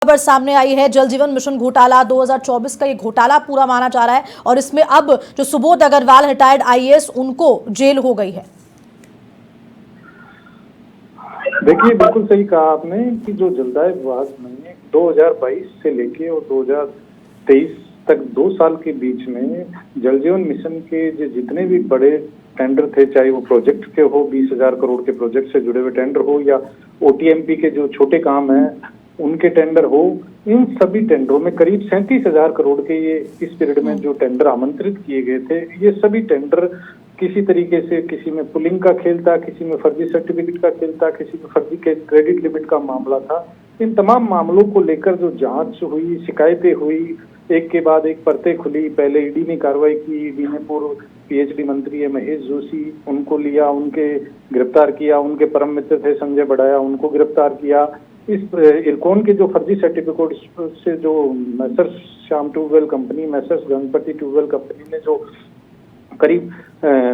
खबर सामने आई है। जल जीवन मिशन घोटाला 2024 का ये घोटाला पूरा माना जा रहा है और इसमें अब जो सुबोध अग्रवाल रिटायर्ड आईएएस उनको जेल हो गई है। देखिए, बिल्कुल सही कहा आपने कि जो जलदाय विभाग में 2022 से लेके और 2023 तक 2 साल के बीच में जल जीवन मिशन के जितने भी बड़े टेंडर थे, चाहे वो प्रोजेक्ट के हो, 20,000 करोड़ के प्रोजेक्ट से जुड़े हुए टेंडर हो या ओटीएमपी के जो छोटे काम हैं उनके टेंडर हो, इन सभी टेंडरों में करीब 37,000 करोड़ के ये इस पीरियड में जो टेंडर आमंत्रित किए गए थे, ये सभी टेंडर किसी तरीके से किसी में पुलिंग का खेल था, किसी में फर्जी सर्टिफिकेट का खेल था, किसी में फर्जी क्रेडिट लिमिट का मामला था। इन तमाम मामलों को लेकर जो जांच हुई, शिकायतें हुई, एक के बाद एक परतें खुली। पहले ईडी ने कार्रवाई की, ईडी ने पूर्व पीएचडी मंत्री है महेश जोशी, उनको लिया, उनके गिरफ्तार किया। उनके परम मित्र थे संजय बढ़ाया, उनको गिरफ्तार किया। इस इरकॉन के जो फर्जी सर्टिफिकेट से जो messrs Shyam tubewell company, messrs Ganpati tubewell company ने जो करीब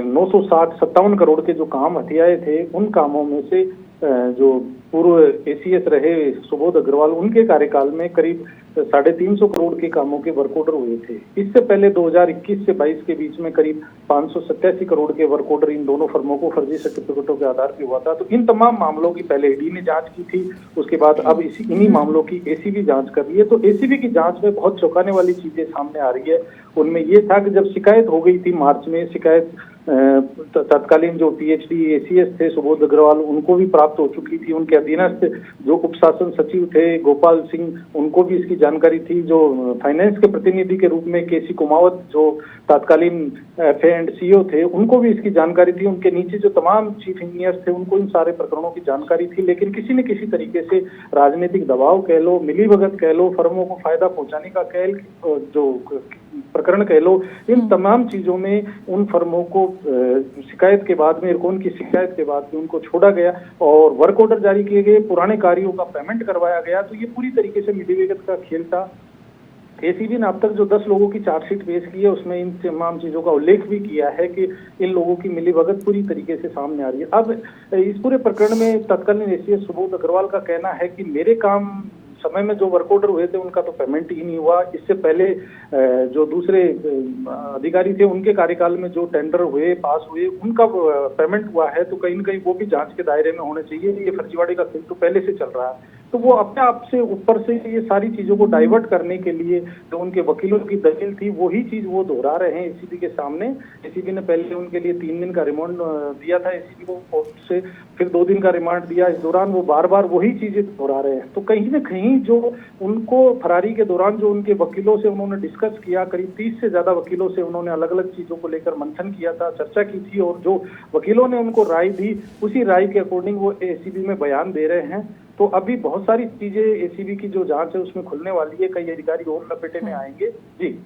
960-57 करोड़ के जो काम हथियाए थे, उन कामों में से जो पूर्व एसीएस रहे सुबोध अग्रवाल, उनके कार्यकाल में करीब 350 करोड़ के कामों के वर्क ऑर्डर हुए थे। इससे पहले 2021 से 22 के बीच में करीब 587 करोड़ के वर्क ऑर्डर इन दोनों फर्मों को फर्जी सर्टिफिकेटों के आधार पर हुआ था। तो इन तमाम मामलों की पहले ईडी ने जांच की थी, उसके बाद अब इन्हीं मामलों की एसीबी जांच कर रही है। तो एसीबी की जांच में बहुत चौंकाने वाली चीजें सामने आ रही है। उनमें ये था कि जब शिकायत हो गई थी मार्च में, शिकायत तत्कालीन जो पीएचडी एसीएस थे सुबोध अग्रवाल, उनको भी प्राप्त हो चुकी थी। उनके अधीनस्थ जो उपशासन सचिव थे गोपाल सिंह, उनको भी इसकी जानकारी थी। जो फाइनेंस के प्रतिनिधि के रूप में केसी कुमावत, जो तत्कालीन एफए एंड सीईओ थे, उनको भी इसकी जानकारी थी। उनके नीचे जो तमाम चीफ इंजीनियर थे, उनको इन सारे प्रकरणों की जानकारी थी। लेकिन किसी न किसी तरीके से राजनीतिक दबाव कह लो, मिलीभगत कह लो, फर्मों को फायदा पहुंचाने का जो प्रकरण कह लो, इन तमाम चीजों में उन फर्मों को शिकायत के बाद में, इरकॉन की शिकायत के बाद में उनको छोड़ा गया और वर्क ऑर्डर जारी किए गए, पुराने कार्यों का पेमेंट करवाया गया। तो ये पूरी तरीके से मिलीभगत का खेल था। एसीबी ने अब तक जो 10 लोगों की चार्जशीट पेश की है, उसमें इन तमाम चीजों का उल्लेख भी किया है कि इन लोगों की मिलीभगत पूरी तरीके से सामने आ रही है। अब इस पूरे प्रकरण में तत्कालीन एसीएस सुबोध अग्रवाल का कहना है कि मेरे काम समय में जो वर्क ऑर्डर हुए थे उनका तो पेमेंट ही नहीं हुआ। इससे पहले जो दूसरे अधिकारी थे, उनके कार्यकाल में जो टेंडर हुए, पास हुए, उनका पेमेंट हुआ है। तो कहीं न कहीं वो भी जांच के दायरे में होने चाहिए। ये फर्जीवाड़े का खेल तो पहले से चल रहा है। तो वो अपने आप से ऊपर से ये सारी चीजों को डाइवर्ट करने के लिए जो उनके वकीलों की दलील थी, वही चीज वो दोहरा रहे हैं एसीबी के सामने। एसीबी ने पहले उनके लिए 3 दिन का रिमांड दिया था एसीबी को कोर्ट से, फिर 2 दिन का रिमांड दिया। इस दौरान वो बार बार वही चीजें दोहरा रहे हैं। तो कहीं न कहीं जो उनको फरारी के दौरान जो उनके वकीलों से उन्होंने डिस्कस किया, करीब 30 से ज्यादा वकीलों से उन्होंने अलग अलग चीजों को लेकर मंथन किया था, चर्चा की थी, और जो वकीलों ने उनको राय दी, उसी राय के अकॉर्डिंग वो एसीबी में बयान दे रहे हैं। तो अभी बहुत सारी चीजें एसीबी की जो जांच है उसमें खुलने वाली है। कई अधिकारी और लपेटे में आएंगे। जी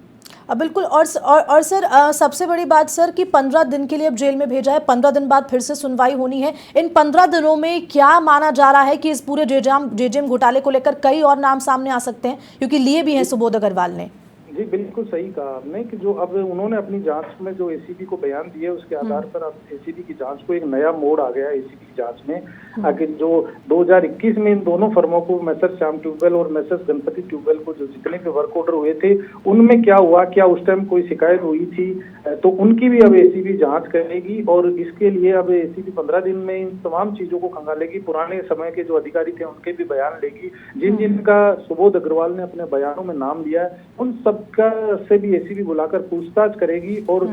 बिल्कुल। और सर, सबसे बड़ी बात सर कि 15 दिन के लिए अब जेल में भेजा है, 15 दिन बाद फिर से सुनवाई होनी है। इन 15 दिनों में क्या माना जा रहा है कि इस पूरे जेजेएम घोटाले को लेकर कई और नाम सामने आ सकते हैं, क्योंकि लिए भी हैं सुबोध अग्रवाल ने। जी बिल्कुल सही कहा आपने कि जो अब उन्होंने अपनी जांच में जो एसीबी को बयान दिए, उसके आधार पर अब एसीबी की जांच को एक नया मोड़ आ गया एसीबी की जांच में। आखिर जो 2021 में इन दोनों फर्मों को, मैसर्स श्याम ट्यूबवेल और मैसर्स गणपति ट्यूबवेल को जो जितने भी वर्क ऑर्डर हुए थे, उनमें क्या हुआ, क्या उस टाइम कोई शिकायत हुई थी, तो उनकी भी अब एसीबी जांच करेगी। और इसके लिए अब एसीबी 15 दिन में इन तमाम चीजों को खंगालेगी। पुराने समय के जो अधिकारी थे उनके भी बयान लेगी। जिनका सुबोध अग्रवाल ने अपने बयानों में नाम लिया है, उन सब का से भी एसीबी बुलाकर पूछताछ करेगी। और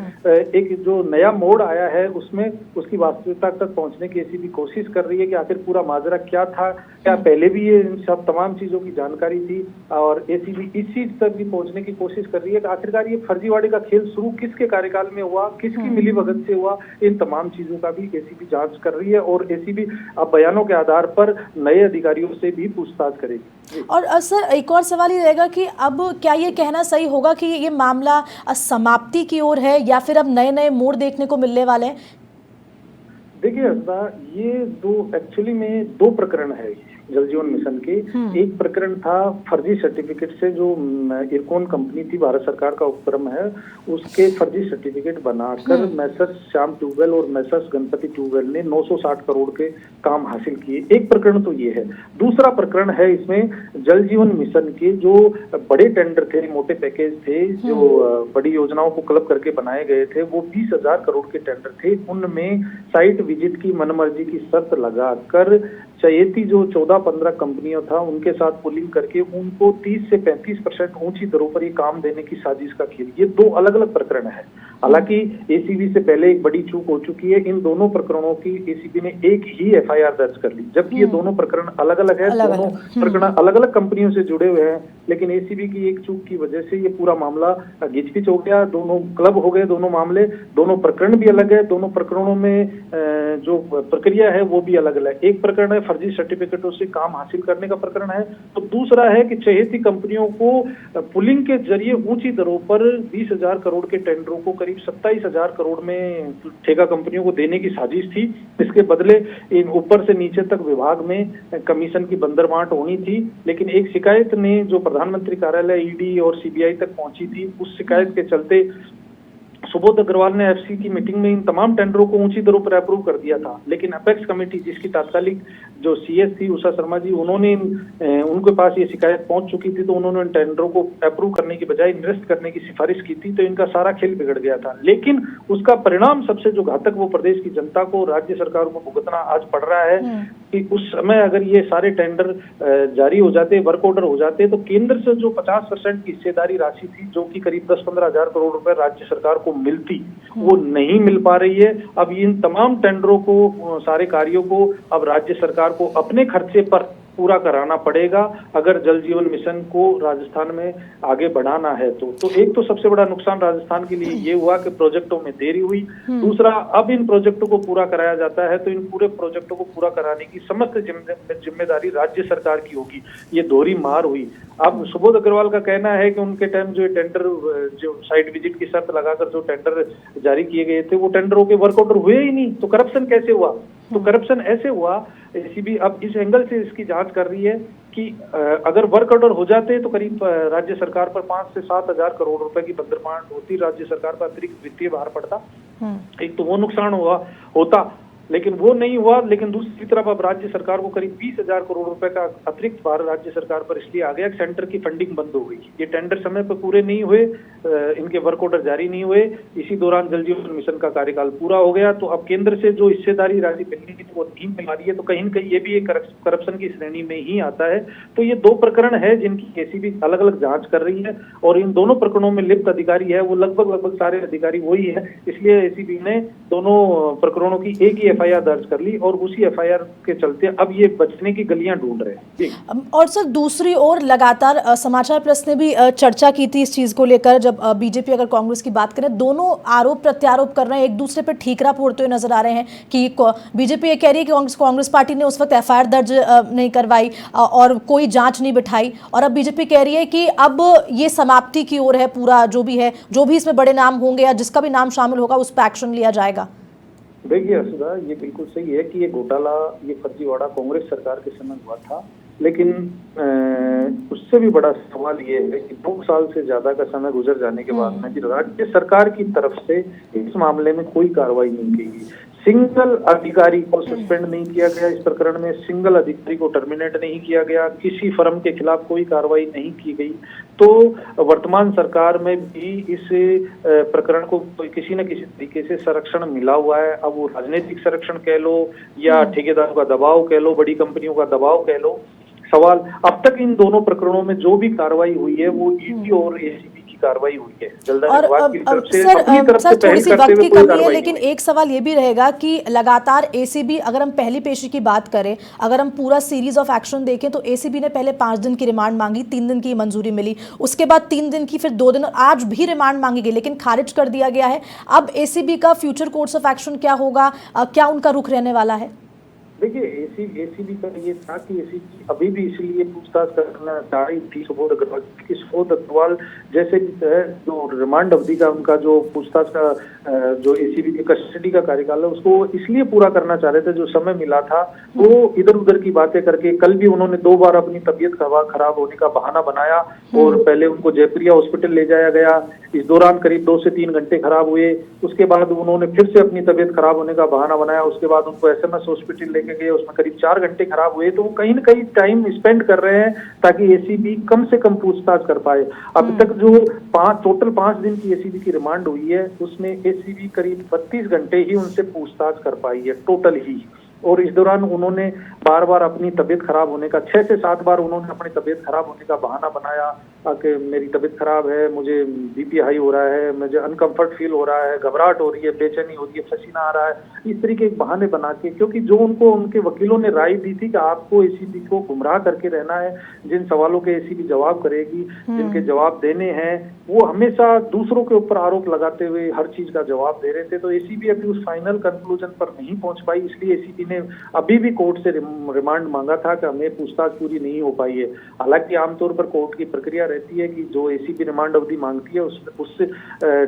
एक जो नया मोड़ आया है उसमें उसकी वास्तविकता तक पहुंचने की एसीबी कोशिश कर रही है कि आखिर पूरा माजरा क्या था, क्या पहले भी ये सब तमाम चीजों की जानकारी थी। और एसीबी इस चीज तक भी पहुंचने की कोशिश कर रही है कि आखिरकार ये फर्जीवाड़े का खेल शुरू किसके कार्यकाल में हुआ, किसकी मिलीभगत से हुआ। इन तमाम चीजों का भी एसीबी जांच कर रही है और एसीबी अब बयानों के आधार पर नए अधिकारियों से भी पूछताछ करेगी। और सर, एक और सवाल ये रहेगा कि अब क्या ये कहना सही होगा कि ये मामला समाप्ति की ओर है, या फिर अब नए नए मोड़ देखने को मिलने वाले हैं? देखिए, ये एक्चुअली में 2 प्रकरण है। जल जीवन मिशन के। एक प्रकरण था फर्जी सर्टिफिकेट से, जो इरकॉन कंपनी थी, भारत सरकार का उपक्रम है, उसके फर्जी सर्टिफिकेट बनाकर मैसर्स श्याम ट्यूबवेल और मैसर्स गणपति ट्यूबवेल ने 960 करोड़ के काम हासिल किए। एक प्रकरण तो ये है। दूसरा प्रकरण है इसमें जल जीवन मिशन के जो बड़े टेंडर थे, मोटे पैकेज थे, जो बड़ी योजनाओं को क्लब करके बनाए गए थे, वो 20,000 करोड़ के टेंडर थे। उनमें साइट विजिट की मनमर्जी की शर्त लगाकर चयेती जो 14-15 कंपनियों था, उनके साथ पुलिंग करके उनको 30 से 35% ऊंची दरों पर ये काम देने की साजिश का खेल। ये दो अलग अलग प्रकरण है। हालांकि एसीबी से पहले एक बड़ी चूक हो चुकी है। इन दोनों प्रकरणों की एसीबी ने एक ही एफआईआर दर्ज कर ली, जबकि ये दोनों प्रकरण अलग अलग है। दोनों प्रकरण अलग अलग कंपनियों से जुड़े हुए हैं, लेकिन एसीबी की एक चूक की वजह से ये पूरा मामला गिचपिच हो गया। दोनों क्लब हो गए, दोनों मामले, दोनों प्रकरण भी अलग है। दोनों प्रकरणों में जो प्रक्रिया है वो भी अलग अलग है। एक प्रकरण है फर्जी सर्टिफिकेटों से काम हासिल करने का प्रकरण है, तो दूसरा है कि चहेती कंपनियों को पुलिंग के जरिए ऊंची दरों पर 20,000 करोड़ के टेंडरों को करीब 27,000 करोड़ में ठेका कंपनियों को देने की साजिश थी। इसके बदले इन ऊपर से नीचे तक विभाग में कमीशन की बंदरबांट होनी थी, लेकिन एक शिकायत ने जो प्रधानमंत्री कार्यालय, ईडी और सीबीआई तक पहुंची थी, उस शिकायत के चलते सुबोध अग्रवाल ने एफसी की मीटिंग में इन तमाम टेंडरों को ऊंची दरों पर अप्रूव कर दिया था। लेकिन अपेक्स कमेटी, जिसकी तात्कालिक जो सीएस थी उषा शर्मा जी, उन्होंने उनके पास ये शिकायत पहुंच चुकी थी, तो उन्होंने इन टेंडरों को अप्रूव करने की बजाय निरस्त करने की सिफारिश की थी। तो इनका सारा खेल बिगड़ गया था। लेकिन उसका परिणाम सबसे जो घातक, वो प्रदेश की जनता को, राज्य सरकार को भुगतना आज पड़ रहा है कि उस समय अगर ये सारे टेंडर जारी हो जाते, वर्क ऑर्डर हो जाते, तो केंद्र से जो 50% की हिस्सेदारी राशि थी, जो कि करीब 10-15 हजार करोड़ रुपए राज्य सरकार को मिलती, वो नहीं मिल पा रही है। अब इन तमाम टेंडरों को, सारे कार्यों को अब राज्य सरकार को अपने खर्चे पर पूरा कराना पड़ेगा, अगर जल जीवन मिशन को राजस्थान में आगे बढ़ाना है तो एक तो सबसे बड़ा नुकसान राजस्थान के लिए ये हुआ कि प्रोजेक्टों में देरी हुई। दूसरा, अब इन प्रोजेक्टों को पूरा कराया जाता है तो इन पूरे प्रोजेक्टों को पूरा कराने की समस्त जिम्मेदारी राज्य सरकार की होगी। ये दोहरी मार हुई। अब सुबोध अग्रवाल का कहना है कि उनके टाइम जो टेंडर, जो साइट विजिट की शर्त लगाकर जो टेंडर जारी किए गए थे, वो टेंडरों के वर्क ऑर्डर हुए ही नहीं, तो करप्शन कैसे हुआ? तो करप्शन ऐसे हुआ, एसीबी अब इस एंगल से इसकी जांच कर रही है कि अगर वर्क ऑर्डर हो जाते तो करीब राज्य सरकार पर 5 से 7 हजार करोड़ रुपए की बंदरबांट होती, राज्य सरकार पर अतिरिक्त वित्तीय भार पड़ता। एक तो वो नुकसान होता, लेकिन वो नहीं हुआ। लेकिन दूसरी तरफ अब राज्य सरकार को करीब 20,000 करोड़ रुपए का अतिरिक्त भार राज्य सरकार पर इसलिए आ गया, सेंटर की फंडिंग बंद हो गई। ये टेंडर समय पर पूरे नहीं हुए, इनके वर्क ऑर्डर जारी नहीं हुए। इसी दौरान जल जीवन मिशन का कार्यकाल पूरा हो गया, तो अब केंद्र से जो हिस्सेदारी राशि मिलनी थी वो नहीं मिल रही है। तो कहीं न कहीं ये भी एक करप्शन की श्रेणी में ही आता है। तो ये दो प्रकरण है जिनकी एसीबी अलग अलग जांच कर रही है, और इन दोनों प्रकरणों में लिप्त अधिकारी है वो लगभग सारे अधिकारी वही है। इसलिए एसीबी ने दोनों प्रकरणों की एक ही एफआईआर दर्ज कर ली, और उसी एफआईआर के चलते अब ये बचने की गलियां ढूंढ रहे हैं। और सर, दूसरी ओर लगातार समाचार प्लस ने भी चर्चा की थी इस चीज को लेकर, जब बीजेपी अगर कांग्रेस की बात करें, दोनों आरोप प्रत्यारोप कर रहे हैं, एक दूसरे पर ठीकरा फोड़ते हुए नजर आ रहे हैं कि बीजेपी ये कह रही है कि कांग्रेस पार्टी ने उस वक्त एफआईआर दर्ज नहीं करवाई और कोई जांच नहीं बिठाई, और अब बीजेपी कह रही है कि अब ये समाप्ति की ओर है, पूरा जो भी है, जो भी इसमें बड़े नाम होंगे या जिसका भी नाम शामिल होगा उस पर एक्शन लिया जाएगा। देखिए असुदा, ये बिल्कुल सही है कि ये घोटाला, ये फर्जीवाड़ा कांग्रेस सरकार के समय हुआ था, लेकिन उससे भी बड़ा सवाल ये है कि 2 साल से ज्यादा का समय गुजर जाने के बाद में राज्य सरकार की तरफ से इस मामले में कोई कार्रवाई नहीं की गई। सिंगल अधिकारी को सस्पेंड नहीं किया गया इस प्रकरण में, सिंगल अधिकारी को टर्मिनेट नहीं किया गया, किसी फर्म के खिलाफ कोई कार्रवाई नहीं की गई। तो वर्तमान सरकार में भी इस प्रकरण को किसी न किसी तरीके से संरक्षण मिला हुआ है। अब वो राजनीतिक संरक्षण कह लो या ठेकेदारों का दबाव कह लो, बड़ी कंपनियों का दबाव कह लो, सवाल अब तक इन दोनों प्रकरणों में जो भी कार्रवाई हुई है वो ईडी और एसीबी की कार्रवाई हुई है। और सर थोड़ी सी वक्त की कमी है, लेकिन एक सवाल ये भी रहेगा कि लगातार एसीबी, अगर हम पहली पेशी की बात करें, अगर हम पूरा सीरीज ऑफ एक्शन देखें तो एसीबी ने पहले 5 दिन की रिमांड मांगी, 3 दिन की मंजूरी मिली, उसके बाद 3 दिन की, फिर 2 दिन, आज भी रिमांड मांगी गई लेकिन खारिज कर दिया गया है। अब एसीबी का फ्यूचर कोर्स ऑफ एक्शन क्या होगा, क्या उनका रुख रहने वाला है? देखिए एसीबी का ये था कि एसीबी अभी भी इसलिए पूछताछ करना चाह रही थी सुबोध अग्रवाल की। सुबोध अग्रवाल जैसे भी है, जो रिमांड अवधि का उनका जो पूछताछ का जो एसीबी के कस्टडी का कार्यकाल है उसको इसलिए पूरा करना चाह रहे थे। जो समय मिला था वो इधर उधर की बातें करके, कल भी उन्होंने 2 बार अपनी तबीयत खराब होने का बहाना बनाया और पहले उनको जयप्रिया हॉस्पिटल ले जाया गया। इस दौरान करीब 2 से 3 घंटे खराब हुए। उसके बाद उन्होंने फिर से अपनी तबीयत खराब होने का बहाना बनाया। उसके बाद उनको एसएमएस हॉस्पिटल लेके गए, उसमें करीब 4 घंटे खराब हुए। तो वो कहीं न कहीं टाइम स्पेंड कर रहे हैं ताकि एसीबी कम से कम पूछताछ कर पाए। अब तक जो टोटल 5 दिन की एसीबी की रिमांड हुई है उसमें एसीबी करीब 32 घंटे ही उनसे पूछताछ कर पाई है टोटल ही। और इस दौरान उन्होंने बार बार अपनी तबीयत खराब होने का 6 से 7 बार उन्होंने अपनी तबीयत खराब होने का बहाना बनाया कि मेरी तबीयत खराब है, मुझे बीपी हाई हो रहा है, मुझे अनकंफर्ट फील हो रहा है, घबराहट हो रही है, बेचैनी हो रही है, पसीना आ रहा है, इस तरीके के बहाने बना के। क्योंकि जो उनको उनके वकीलों ने राय दी थी कि आपको एसीबी को गुमराह करके रहना है, जिन सवालों के एसीबी जवाब करेगी, जिनके जवाब देने हैं, वो हमेशा दूसरों के ऊपर आरोप लगाते हुए हर चीज का जवाब दे रहे थे। तो एसीबी अभी उस फाइनल कंक्लूजन पर नहीं पहुंच पाई, इसलिए एसीबी ने अभी भी कोर्ट से रिमांड मांगा था कि हमें पूछताछ पूरी नहीं हो पाई है। हालांकि आमतौर पर कोर्ट की प्रक्रिया रहती है कि जो एसीबी रिमांड अवधि मांगती है उससे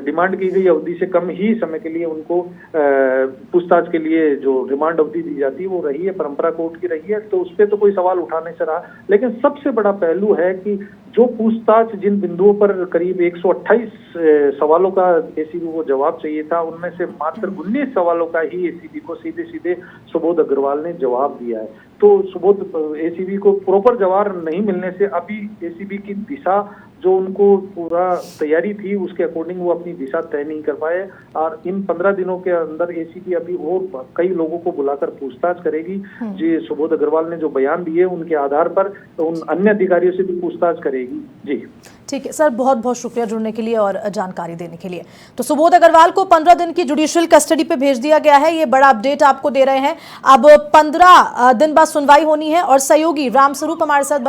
डिमांड की गई अवधि से कम ही समय के लिए उनको पूछताछ के लिए जो रिमांड अवधि दी जाती है वो रही है, परंपरा कोर्ट की रही है। तो उस पर तो कोई सवाल उठा नहीं रहा। लेकिन सबसे बड़ा पहलू है कि जो पूछताछ जिन बिंदुओं पर करीब 128 सवालों का एसीबी को जवाब चाहिए था, उनमें से मात्र 19 सवालों का ही एसीबी को सीधे सीधे सुबोध अग्रवाल ने जवाब दिया है। तो सुबोध एसीबी को प्रॉपर जवाब नहीं मिलने से अभी एसीबी की दिशा जो उनको पूरा तैयारी थी उसके अकॉर्डिंग वो अपनी दिशा तय नहीं कर पाए। और इन 15 दिनों के अंदर एसीबी अभी और कई लोगों को बुलाकर पूछताछ करेगी। जी सुबोध अग्रवाल ने जो बयान दिए उनके आधार पर तो उन अन्य अधिकारियों से भी पूछताछ करेगी। जी ठीक है सर, बहुत बहुत शुक्रिया जुड़ने के लिए और जानकारी देने के लिए। तो सुबोध अग्रवाल को 15 दिन की जुडिशियल कस्टडी पे भेज दिया गया है, ये बड़ा अपडेट आपको दे रहे हैं। अब 15 दिन बाद सुनवाई होनी है और सहयोगी रामस्वरूप हमारे साथ बने